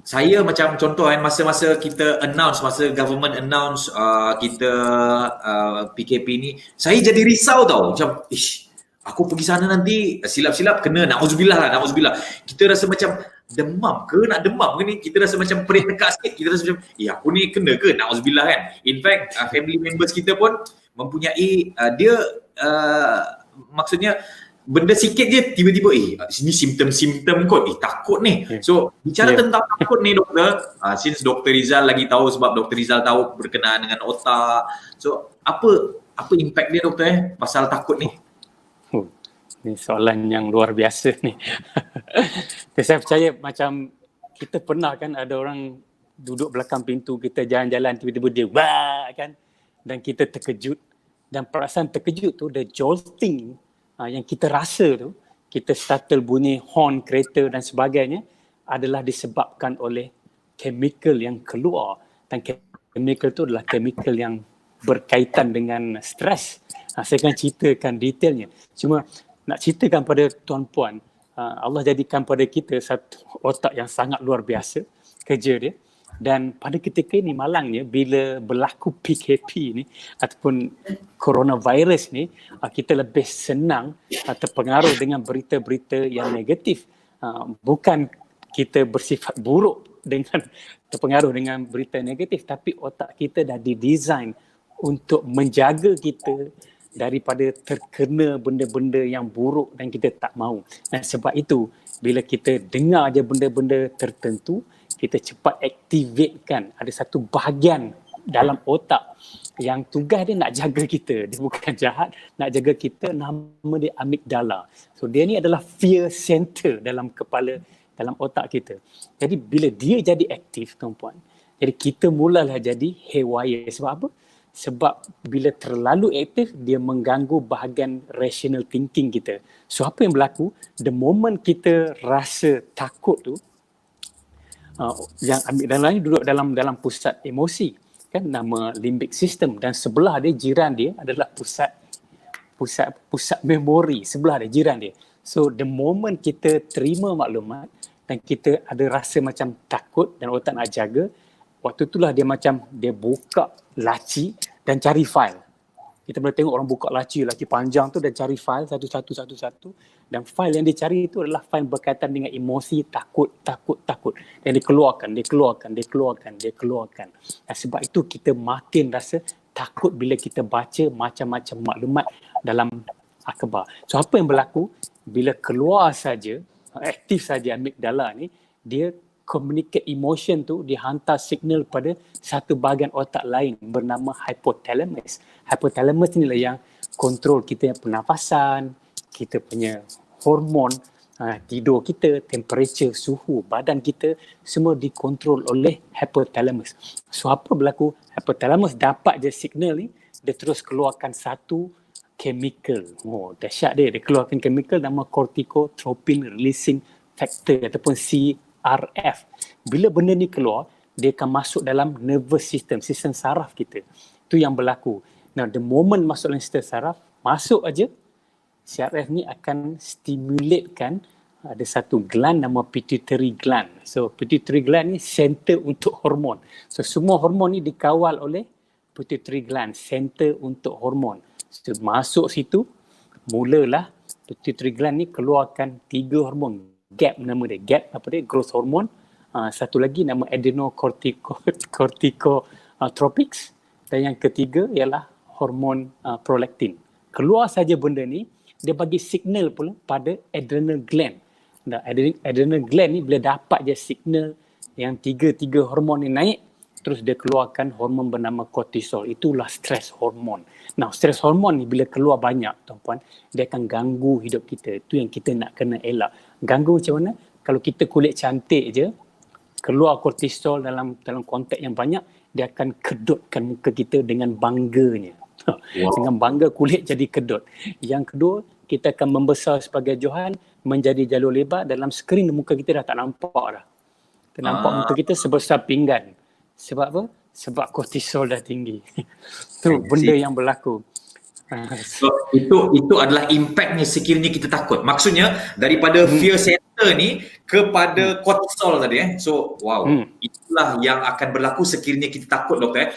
saya macam contoh kan, masa-masa kita announce, masa government announce kita PKP ni, saya jadi risau tau. Macam, aku pergi sana nanti silap-silap kena, na'udzubillah. Kita rasa macam demam ke, nak demam ke ni? Kita rasa macam perit tekak sikit. Kita rasa macam, aku ni kena ke, na'udzubillah kan? In fact, family members kita pun mempunyai, dia maksudnya benda sikit je tiba-tiba ini simptom-simptom kot, takut ni. So bicara tentang takut ni doktor, since Dr. Rizal lagi tahu, sebab Dr. Rizal tahu berkenaan dengan otak. So apa impact dia doktor pasal takut ni? Ni soalan yang luar biasa ni. Saya percaya macam kita pernah kan ada orang duduk belakang pintu, kita jalan-jalan tiba-tiba dia kan, dan kita terkejut, dan perasaan terkejut tu, the jolting yang kita rasa tu, kita startle bunyi horn kereta dan sebagainya, adalah disebabkan oleh chemical yang keluar, dan chemical tu adalah chemical yang berkaitan dengan stres. Saya akan ceritakan detailnya. Cuma nak ceritakan pada tuan-puan, Allah jadikan pada kita satu otak yang sangat luar biasa kerja dia. Dan pada ketika ini malangnya bila berlaku PKP ni ataupun coronavirus ni, kita lebih senang terpengaruh dengan berita-berita yang negatif. Bukan kita bersifat buruk dengan terpengaruh dengan berita negatif, tapi otak kita dah didesain untuk menjaga kita daripada terkena benda-benda yang buruk dan kita tak mahu. Dan sebab itu bila kita dengar je benda-benda tertentu, kita cepat activatekan. Ada satu bahagian dalam otak yang tugas dia nak jaga kita. Dia bukan jahat, nak jaga kita, nama dia amygdala. So dia ni adalah fear center dalam kepala, dalam otak kita. Jadi bila dia jadi aktif tuan-puan, jadi kita mulalah jadi haywire. Sebab apa? Sebab bila terlalu aktif, dia mengganggu bahagian rational thinking kita. So apa yang berlaku? The moment kita rasa takut tu, yang amygdala ni duduk dalam pusat emosi, kan, nama limbic system, dan sebelah dia, jiran dia adalah pusat memori, sebelah dia, jiran dia. So the moment kita terima maklumat dan kita ada rasa macam takut dan otak nak jaga, waktu itulah dia macam dia buka laci dan cari file. Kita boleh tengok orang buka laci panjang tu dan cari file satu-satu, dan file yang dia cari itu adalah file berkaitan dengan emosi takut. Dan dikeluarkan. Dan sebab itu kita makin rasa takut bila kita baca macam-macam maklumat dalam akhbar. So apa yang berlaku? Bila keluar saja, aktif saja amygdala ni, dia communicate emotion tu, dia hantar signal pada satu bahagian otak lain bernama hypothalamus. Hypothalamus inilah yang kontrol kita yang pernafasan, kita punya hormon, tidur kita, temperature, suhu badan kita, semua dikontrol oleh hypothalamus. So apa berlaku? Hypothalamus dapat je signal ni, dia terus keluarkan satu chemical. Dahsyat dia keluarkan chemical nama corticotropin releasing factor ataupun CRF. Bila benda ni keluar, dia akan masuk dalam nervous system, sistem saraf kita. Itu yang berlaku. Now, the moment masuk dalam sistem saraf, masuk aja, CRF ni akan stimulatekan ada satu gland nama pituitary gland. So, pituitary gland ni center untuk hormon. So, semua hormon ni dikawal oleh pituitary gland, center untuk hormon. So, masuk situ, mulalah pituitary gland ni keluarkan 3 hormon. GAP nama dia. GAP apa dia? Growth hormone. Satu lagi nama adrenocorticotropics. Dan yang ketiga ialah hormon prolactin. Keluar saja benda ni, dia bagi signal pula pada adrenal gland. Dan adrenal gland ni bila dapat je signal yang tiga hormon ni naik, terus dia keluarkan hormon bernama kortisol. Itulah stress hormon. Nah, stress hormon ni bila keluar banyak, tuan-puan, dia akan ganggu hidup kita. Itu yang kita nak kena elak. Ganggu macam mana? Kalau kita kulit cantik je, keluar kortisol dalam konteks yang banyak, dia akan kedutkan muka kita dengan bangganya. Wow. Dengan bangga kulit jadi kedut. Yang kedua, kita akan membesar sebagai Johan, menjadi jalur lebar. Dalam skrin muka kita dah tak nampak dah. Kita nampak muka kita sebesar pinggan. Sebab apa? Sebab kortisol dah tinggi. Itu benda yang berlaku. So, itu adalah impactnya sekiranya kita takut. Maksudnya daripada fear center kita ni kepada kortisol tadi So wow, Hmm. itulah yang akan berlaku sekiranya kita takut doktor